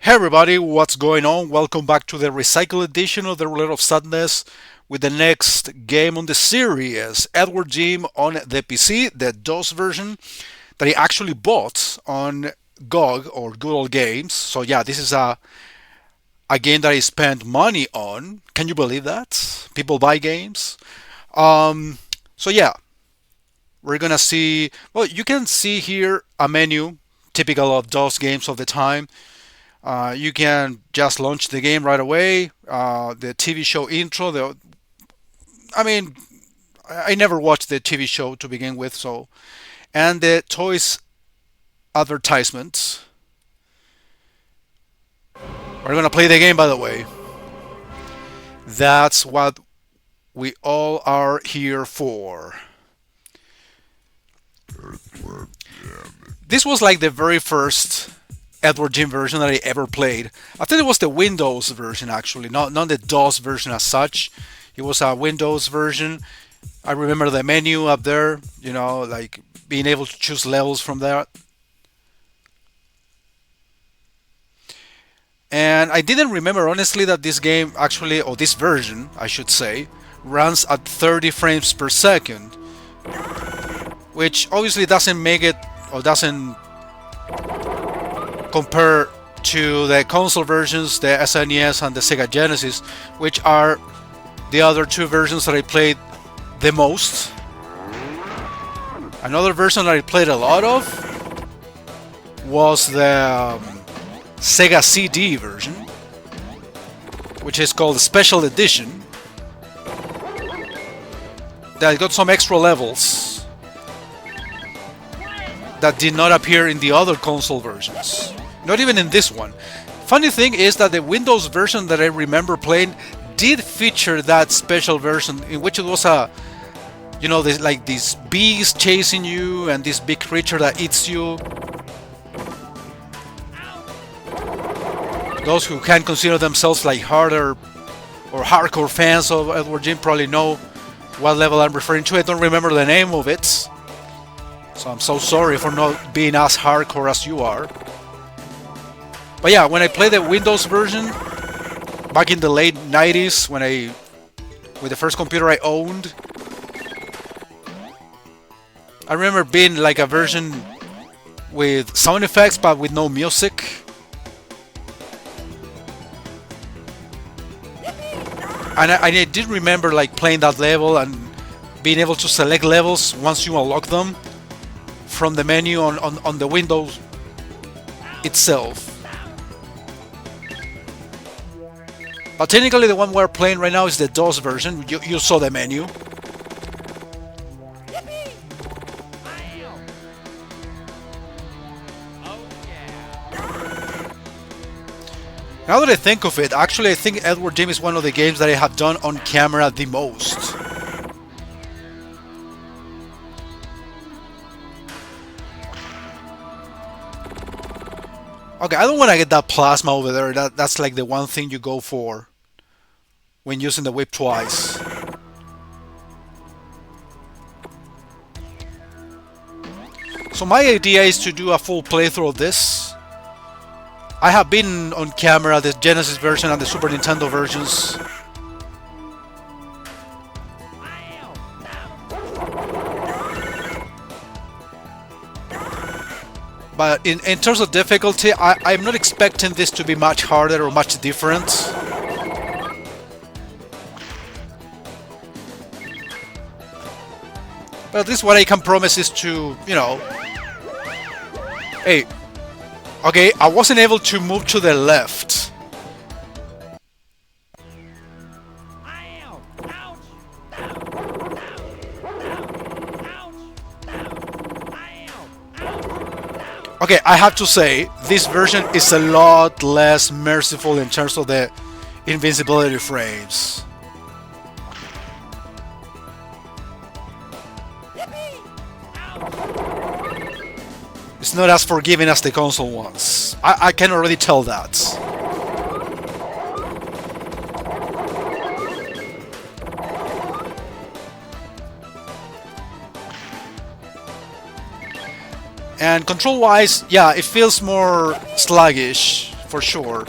Hey everybody, what's going on? Welcome back to the recycled edition of the Roulette of Sadness with the next game on the series, Edward Jim on the PC, the DOS version that he actually bought on GOG or Good Old Games. So yeah, this is a game that I spent money on. Can you believe that? People buy games. So yeah, we're gonna see. Well, you can see here a menu typical of DOS games of the time. You can just launch the game right away. The TV show intro. I mean, I never watched the TV show to begin with, so and the toys advertisements. We're gonna play the game, by the way. That's what we all are here for. This was like the very first Edward Jim version that I ever played. I think it was the Windows version actually, not the DOS version as such. It was a Windows version. I remember the menu up there, like being able to choose levels from that. And I didn't remember honestly that this game actually, or this version, I should say, runs at 30 frames per second, which obviously doesn't make it or doesn't compare to the console versions, the SNES and the Sega Genesis, which are the other two versions that I played the most. Another version that I played a lot of was the Sega CD version, which is called the Special Edition. That got some extra levels that did not appear in the other console versions. Not even in this one. Funny thing is that the Windows version that I remember playing did feature that special version in which it was there's like these bees chasing you and this big creature that eats you. Those who can consider themselves like harder or hardcore fans of Edward Jim probably know what level I'm referring to. I don't remember the name of it, so I'm so sorry for not being as hardcore as you are. But yeah, when I played the Windows version back in the late 90s, with the first computer I owned, I remember being like a version with sound effects but with no music. And I did remember like playing that level and being able to select levels once you unlock them from the menu on the Windows itself. But technically the one we're playing right now is the DOS version. You saw the menu. Now that I think of it, actually I think Edward Jim is one of the games that I have done on camera the most. Okay, I don't want to get that plasma over there. That's like the one thing you go for when using the whip twice. So my idea is to do a full playthrough of this. I have been on camera the Genesis version and the Super Nintendo versions. But in terms of difficulty, I'm not expecting this to be much harder or much different. But at least what I can promise is to, hey, okay, I wasn't able to move to the left. Okay, I have to say, this version is a lot less merciful in terms of the invincibility frames. It's not as forgiving as the console ones. I can already tell that. And control-wise, yeah, it feels more sluggish for sure.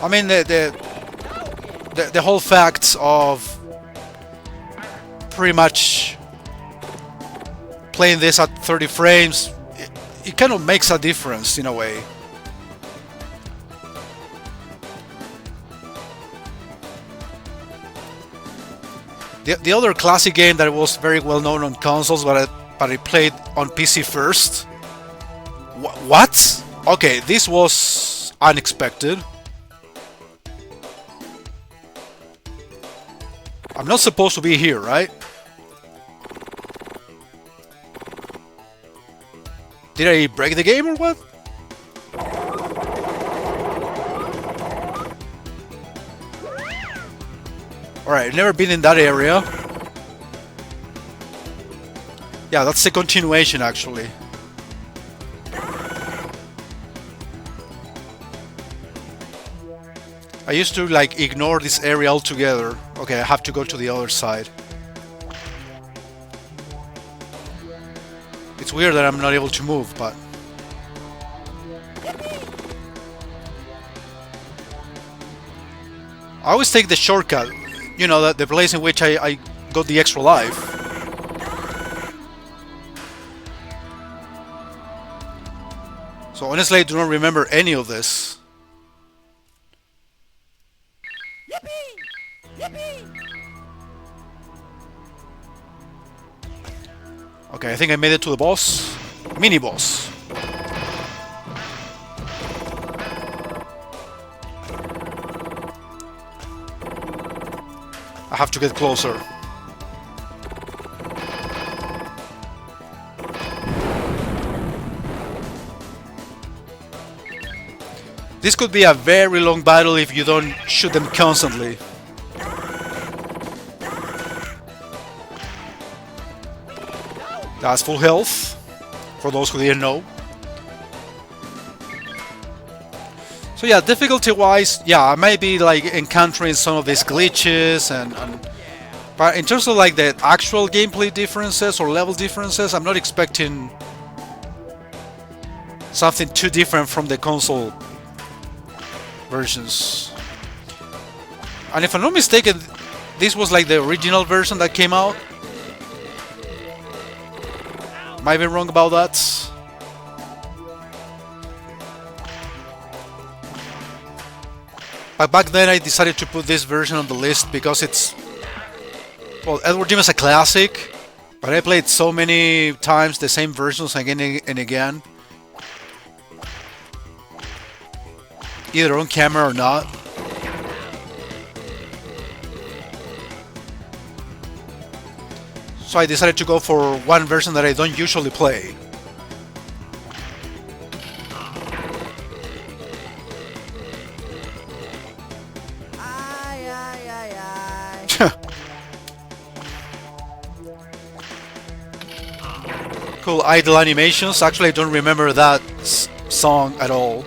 I mean, the whole fact of pretty much playing this at 30 frames, it kind of makes a difference in a way. The other classic game that was very well known on consoles, but I played on PC first. What? Okay, this was unexpected. I'm not supposed to be here, right? Did I break the game or what? Alright, never been in that area. Yeah, that's the continuation actually. I used to like ignore this area altogether. Okay, I have to go to the other side. It's weird that I'm not able to move, but... I always take the shortcut. You know, the place in which I got the extra life. So honestly, I do not remember any of this. Okay, I think I made it to the boss. Mini-boss. I have to get closer. This could be a very long battle if you don't shoot them constantly. That's full health, for those who didn't know. So yeah, difficulty-wise, yeah, I might be like encountering some of these glitches but in terms of like the actual gameplay differences or level differences, I'm not expecting something too different from the console versions. And if I'm not mistaken, this was like the original version that came out. Might be wrong about that. But back then I decided to put this version on the list because it's... Well, Earthworm Jim is a classic, but I played so many times the same versions again and again. Either on camera or not. So I decided to go for one version that I don't usually play. Cool idle animations. Actually, I don't remember that song at all.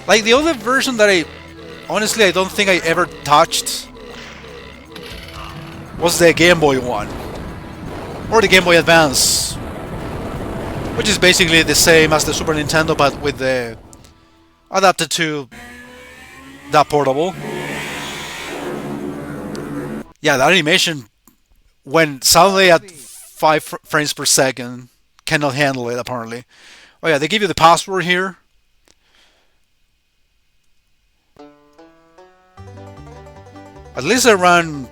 Like the other version that honestly I don't think I ever touched was the Game Boy one. Or the Game Boy Advance. Which is basically the same as the Super Nintendo, but with the... adapted to that portable. Yeah, the animation went suddenly at 5 frames per second. Cannot handle it, apparently. Oh yeah, they give you the password here. At least I ran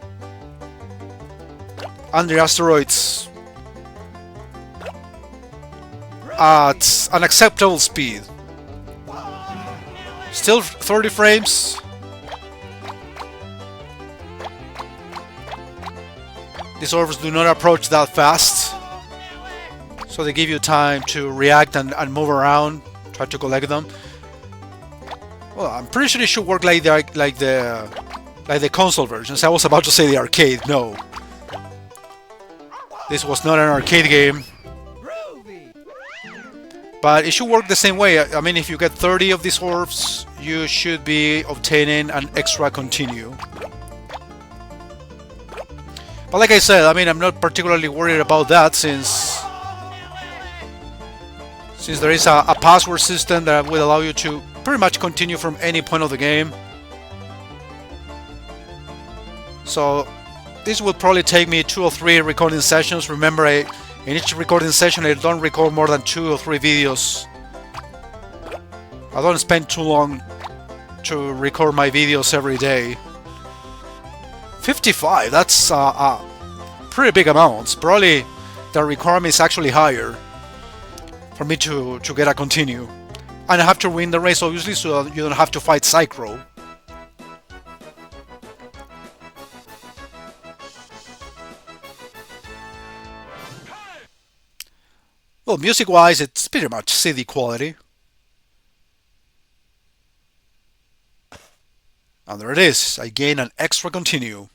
under asteroids at an acceptable speed. Still 30 frames. These orbs do not approach that fast, so they give you time to react and move around, try to collect them. Well, I'm pretty sure it should work like the console versions. I was about to say the arcade. No, this was not an arcade game, but it should work the same way. I mean, if you get 30 of these orbs, you should be obtaining an extra continue. But like I said, I mean, I'm not particularly worried about that since since there is a password system that will allow you to pretty much continue from any point of the game. So this will probably take me 2 or 3 recording sessions. Remember, in each recording session I don't record more than 2 or 3 videos. I don't spend too long to record my videos every day. 55, that's a pretty big amount. Probably the requirement is actually higher for me to get a continue. And I have to win the race obviously, so you don't have to fight Psychro. Well, music-wise, it's pretty much CD quality. And there it is. I gain an extra continue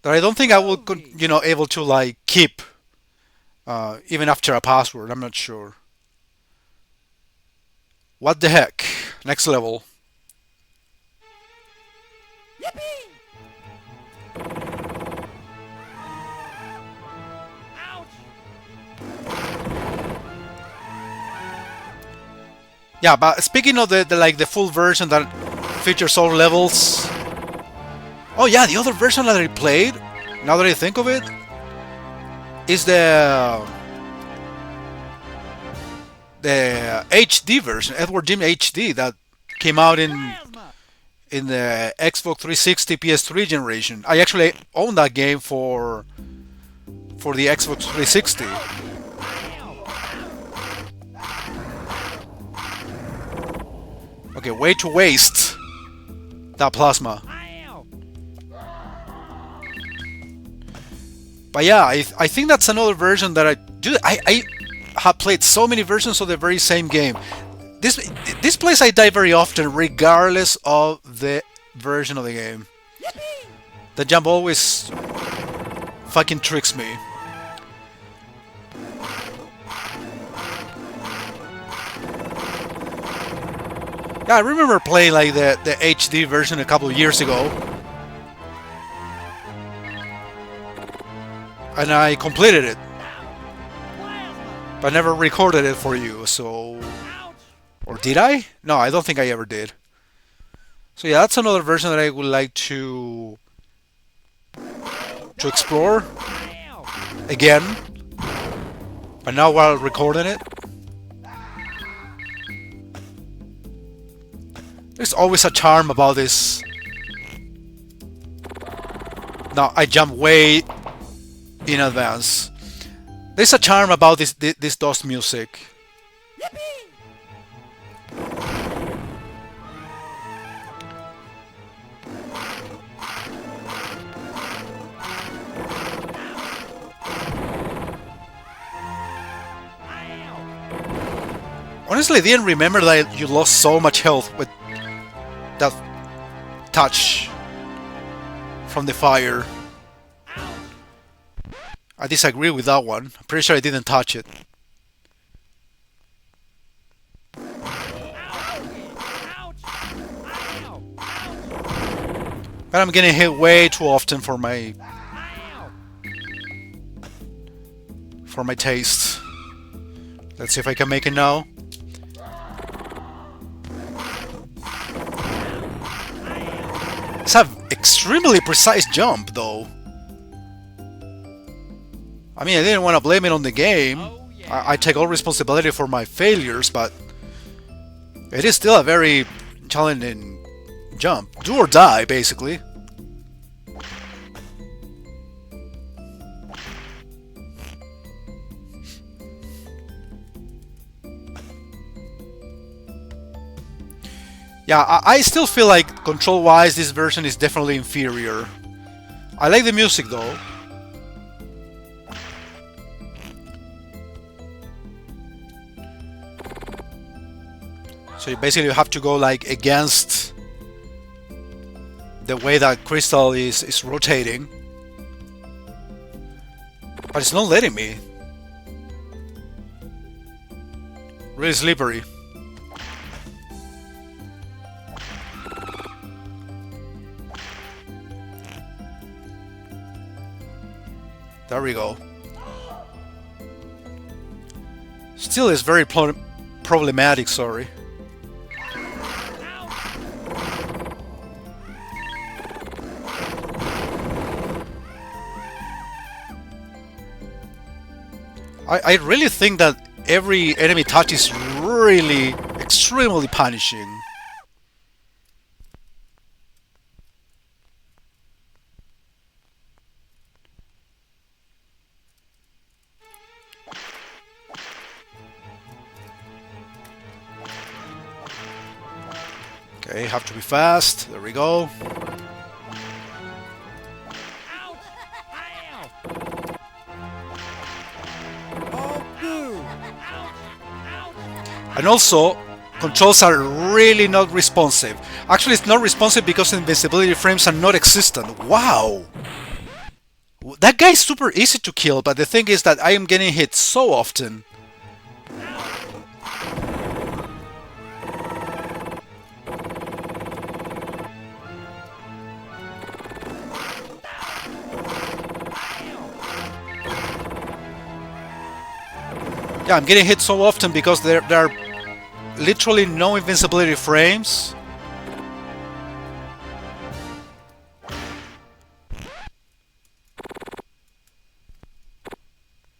that I don't think I will, able to like keep even after a password. I'm not sure. What the heck? Next level. Yeah, but speaking of the full version that features all levels. Oh yeah, the other version that I played, now that I think of it, is the HD version, Earthworm HD, that came out in the Xbox 360 PS3 generation. I actually own that game for the Xbox 360. Okay, way to waste that plasma. But yeah, I think that's another version that I have played so many versions of the very same game. This place I die very often, regardless of the version of the game. The jump always fucking tricks me. Yeah, I remember playing like the HD version a couple of years ago. And I completed it. But I never recorded it for you, so... Or did I? No, I don't think I ever did. So yeah, that's another version that I would like to explore again. But now while recording it. There's always a charm about this. Now I jump way in advance. There's a charm about this DOS music. Honestly, I didn't remember that you lost so much health with that touch from the fire. I disagree with that one. I'm pretty sure I didn't touch it. But I'm getting hit way too often for my taste. Let's see if I can make it now. It's an extremely precise jump, though. I mean, I didn't want to blame it on the game. I take all responsibility for my failures, but it is still a very challenging jump. Do or die, basically. Yeah, I still feel like control-wise this version is definitely inferior. I like the music though. So you basically have to go like against the way that crystal is rotating. But it's not letting me. Really slippery. There we go. Still is very problematic, sorry. I really think that every enemy touch is really extremely punishing. Okay, have to be fast. There we go. And also, controls are really not responsive. Actually, it's not responsive because invincibility frames are not existent. Wow! That guy's super easy to kill, but the thing is that I am getting hit so often. Yeah, I'm getting hit so often because there are literally no invincibility frames.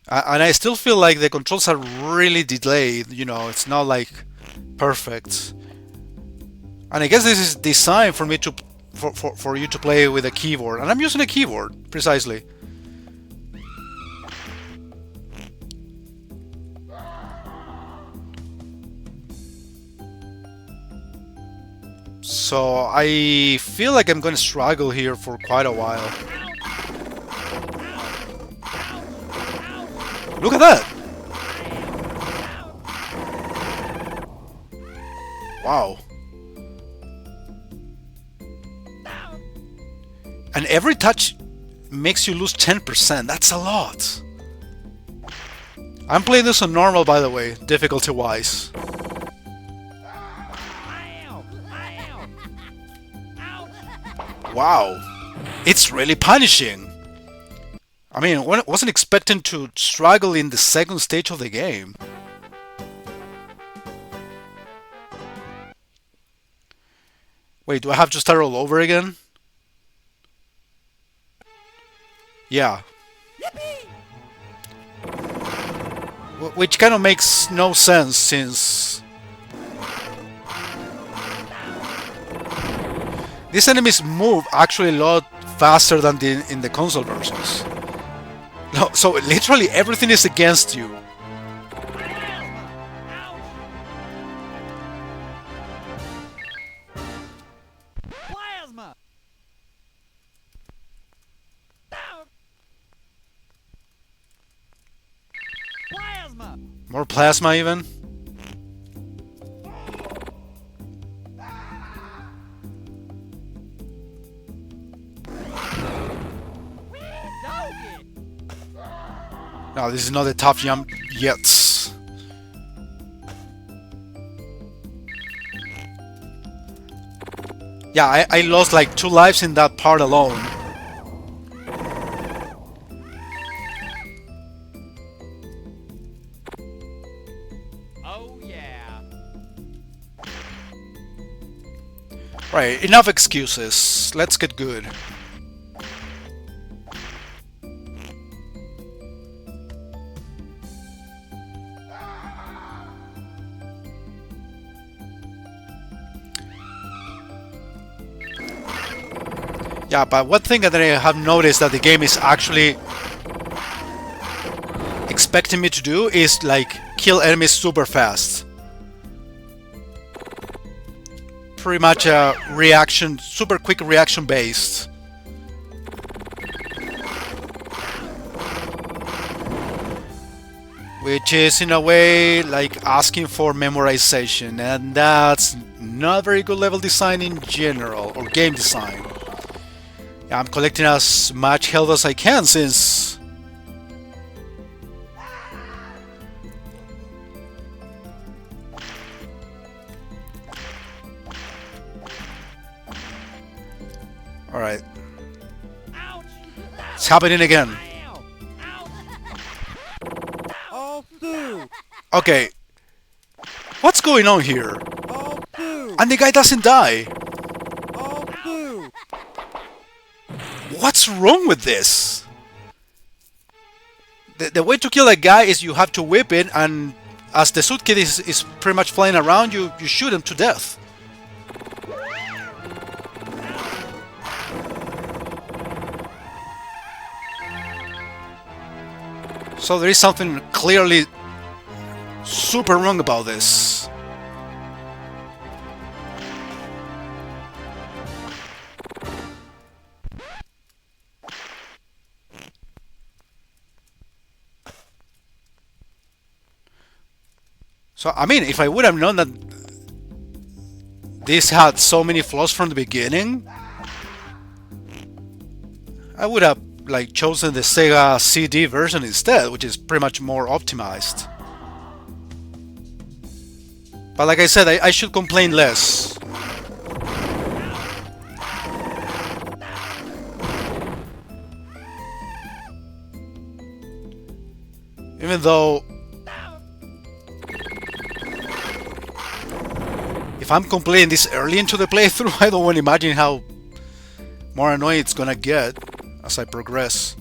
And I still feel like the controls are really delayed, you know, it's not like perfect. And I guess this is designed for me to for you to play with a keyboard. And I'm using a keyboard, precisely. So I feel like I'm going to struggle here for quite a while. Look at that! Wow. And every touch makes you lose 10%. That's a lot. I'm playing this on normal, by the way, difficulty-wise. Wow. It's really punishing. I mean, I wasn't expecting to struggle in the second stage of the game. Wait, do I have to start all over again? Yeah. Which kind of makes no sense since these enemies move actually a lot faster than in the console versions. No, so literally everything is against you. Plasma. Plasma. More plasma even? No, this is not a tough jump yet. Yeah, I lost like 2 lives in that part alone. Oh yeah. Right, enough excuses. Let's get good. Yeah, but one thing that I have noticed that the game is actually expecting me to do is like kill enemies super fast. Pretty much a reaction, super quick reaction based. Which is in a way like asking for memorization, and that's not very good level design in general, or game design. I'm collecting as much health as I can since... Alright. It's happening again. Oh, boo. Okay, what's going on here? Oh, boo! And the guy doesn't die. Oh, boo! What's wrong with this? The way to kill a guy is you have to whip it, and as the suitcase is pretty much flying around, you shoot him to death. So there is something clearly super wrong about this. So, I mean, if I would have known that this had so many flaws from the beginning, I would have like chosen the Sega CD version instead, which is pretty much more optimized. But like I said, I should complain less. Even though if I'm complaining this early into the playthrough, I don't want to imagine how more annoying it's gonna get as I progress.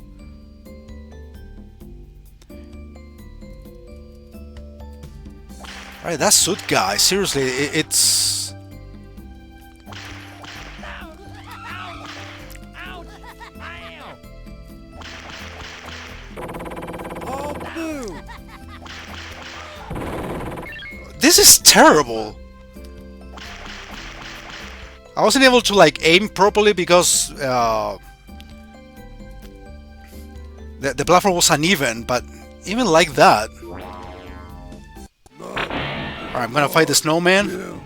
Alright, that suit guy, seriously, it's... Oh, boo! This is terrible! I wasn't able to like aim properly because the platform was uneven, but even like that... Alright, I'm gonna fight the snowman.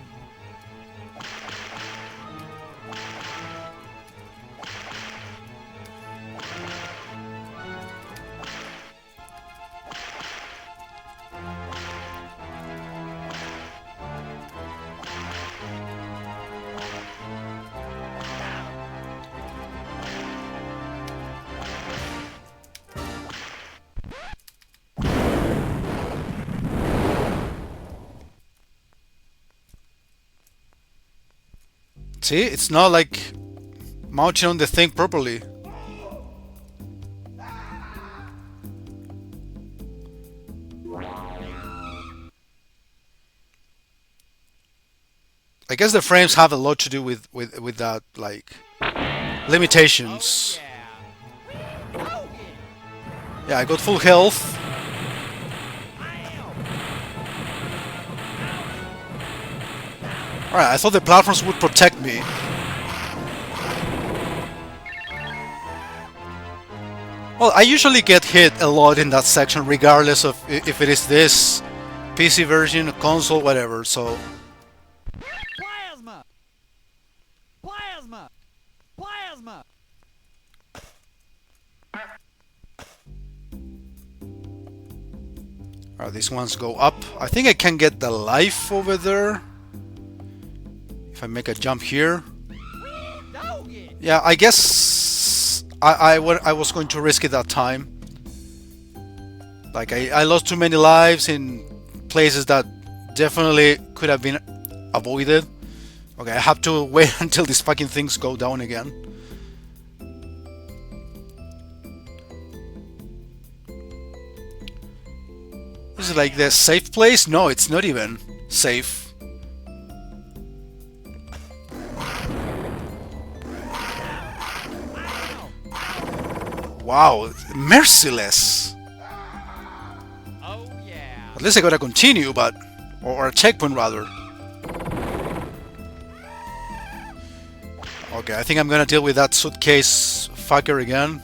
See, it's not like mounting on the thing properly. I guess the frames have a lot to do with that, like, limitations. Yeah. Yeah, I got full health. Alright, I thought the platforms would protect me. Well, I usually get hit a lot in that section, regardless of if it is this PC version, console, whatever, so... Plasma! Plasma! Plasma! Alright, these ones go up. I think I can get the life over there. If I make a jump here. Doggy! Yeah, I guess I was going to risk it that time. Like, I lost too many lives in places that definitely could have been avoided. Okay, I have to wait until these fucking things go down again. This is like the safe place? No, it's not even safe. Wow, merciless. Oh, yeah. At least I gotta continue, but... Or a checkpoint, rather. Okay, I think I'm gonna deal with that suitcase fucker again.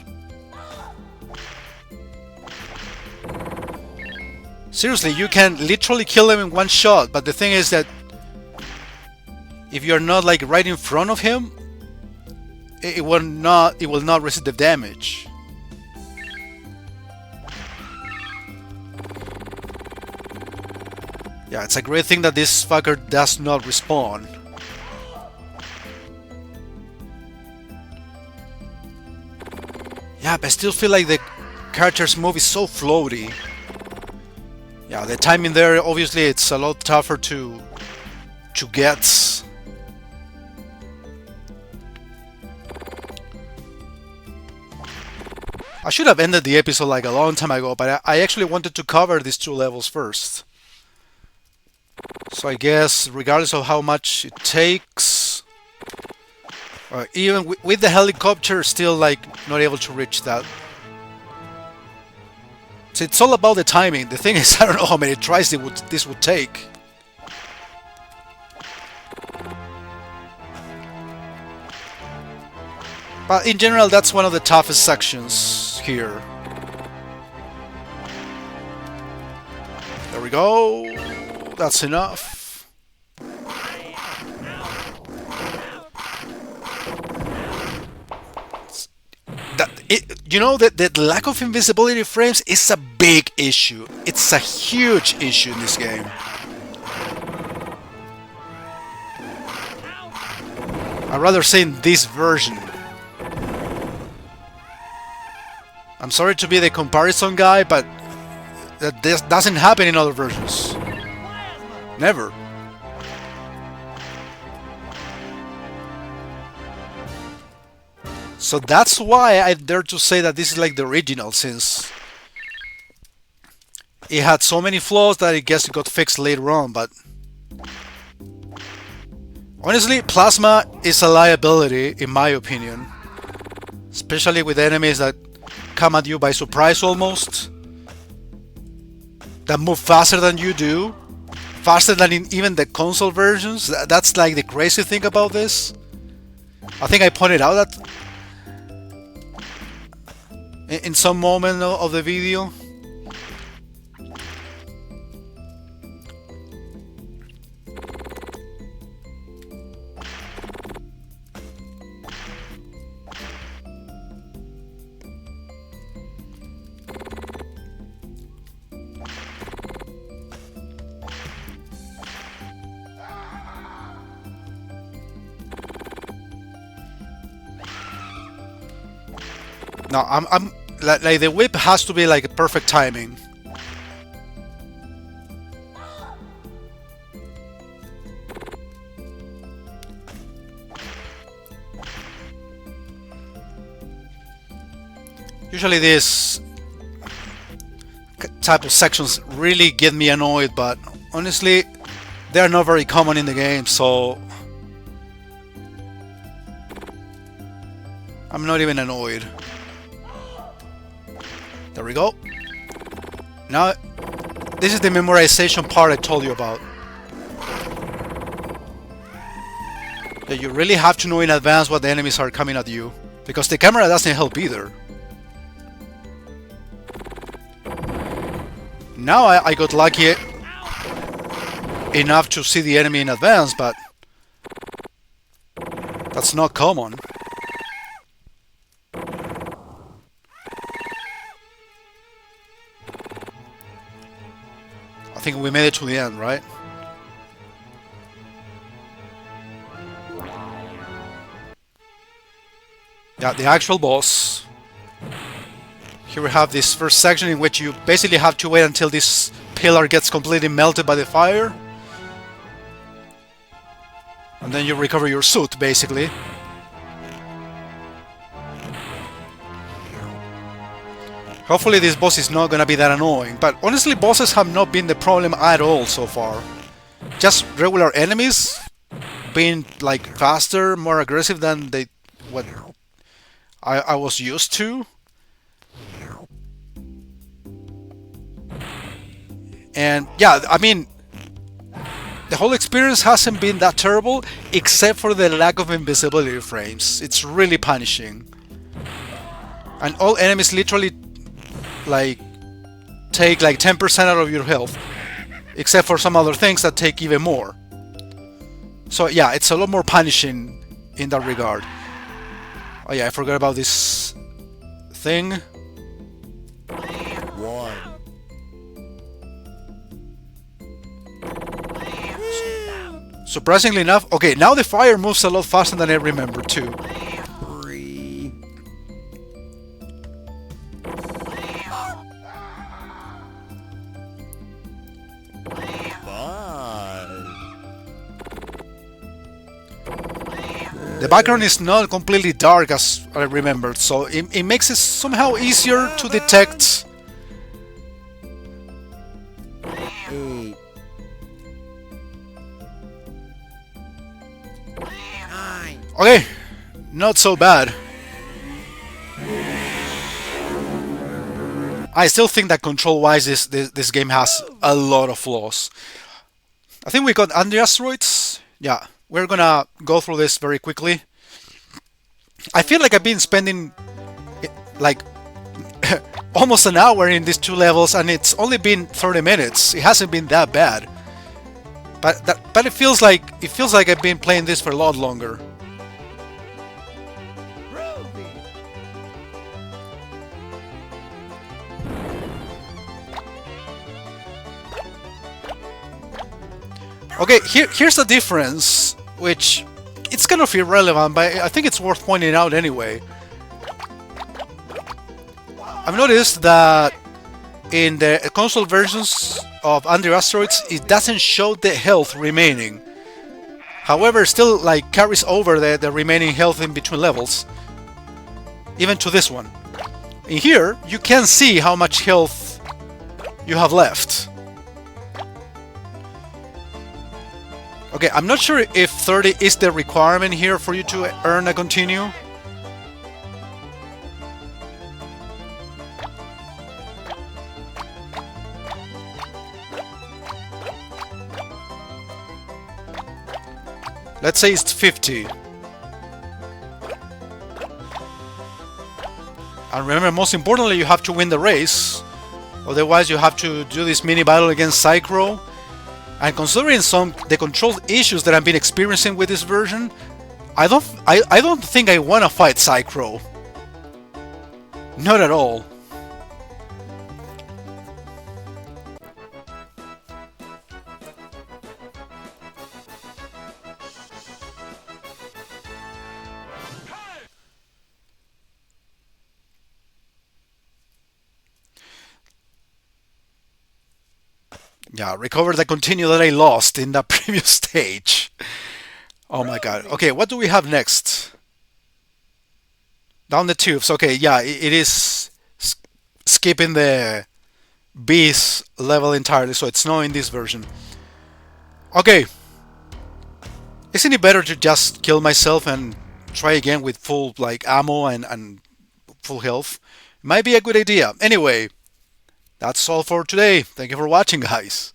Seriously, you can literally kill him in one shot, but the thing is that... if you're not, like, right in front of him... It will not resist the damage. Yeah, it's a great thing that this fucker does not respawn. Yeah, but I still feel like the character's move is so floaty. Yeah, the timing there, obviously, it's a lot tougher to get. I should have ended the episode like a long time ago, but I actually wanted to cover these two levels first. So I guess, regardless of how much it takes, even with the helicopter, still like not able to reach that. So it's all about the timing. The thing is, I don't know how many tries this would take. But in general, that's one of the toughest sections here. There we go. That's enough. You know that the lack of invisibility frames is a big issue. It's a huge issue in this game. I'd rather say in this version. I'm sorry to be the comparison guy, but that this doesn't happen in other versions. Never. So that's why I dare to say that this is like the original, since it had so many flaws that I guess it got fixed later on, but honestly, plasma is a liability in my opinion. Especially with enemies that come at you by surprise almost. That move faster than you do. Faster than in even the console versions. That's like the crazy thing about this. I think I pointed out that in some moment of the video. No, I'm like the whip has to be like perfect timing. Usually these type of sections really get me annoyed, but honestly, they are not very common in the game, so I'm not even annoyed. There we go. Now, this is the memorization part I told you about. That you really have to know in advance what the enemies are coming at you, because the camera doesn't help either. Now I got lucky enough to see the enemy in advance, but that's not common. I think we made it to the end, right? Yeah, the actual boss. Here we have this first section in which you basically have to wait until this pillar gets completely melted by the fire. And then you recover your suit, basically. Hopefully this boss is not gonna be that annoying, but honestly bosses have not been the problem at all so far. Just regular enemies being like faster, more aggressive than what I was used to. And yeah, I mean, the whole experience hasn't been that terrible, except for the lack of invisibility frames. It's really punishing. And all enemies literally like take like 10% out of your health, except for some other things that take even more. So yeah, it's a lot more punishing in that regard. Oh yeah, I forgot about this thing. One. Surprisingly enough, okay, now the fire moves a lot faster than I remember too. 3. The background is not completely dark as I remembered, so it makes it somehow easier to detect. 8, 9, Okay, not so bad. I still think that control-wise, this game has a lot of flaws. I think we got under asteroids. Yeah, we're gonna go through this very quickly. I feel like I've been spending like almost an hour in these two levels, and it's only been 30 minutes. It hasn't been that bad, but it feels like I've been playing this for a lot longer. Groovy. Okay, here's the difference, which it's kind of irrelevant, but I think it's worth pointing out anyway. I've noticed that in the console versions of Under Asteroids, it doesn't show the health remaining. However, it still like carries over the remaining health in between levels, even to this one. In here, you can see how much health you have left. Okay, I'm not sure if 30 is the requirement here for you to earn a continue. Let's say it's 50. And remember, most importantly, you have to win the race. Otherwise, you have to do this mini battle against Psychro. And considering the control issues that I've been experiencing with this version, I don't think I want to fight Psychro. Not at all. Yeah, recover the continue that I lost in that previous stage. Oh my god. Okay, what do we have next? Down the tubes. Okay, yeah, it is skipping the beast level entirely, so it's not in this version. Okay. Isn't it better to just kill myself and try again with full like ammo and full health? Might be a good idea. Anyway, that's all for today. Thank you for watching, guys.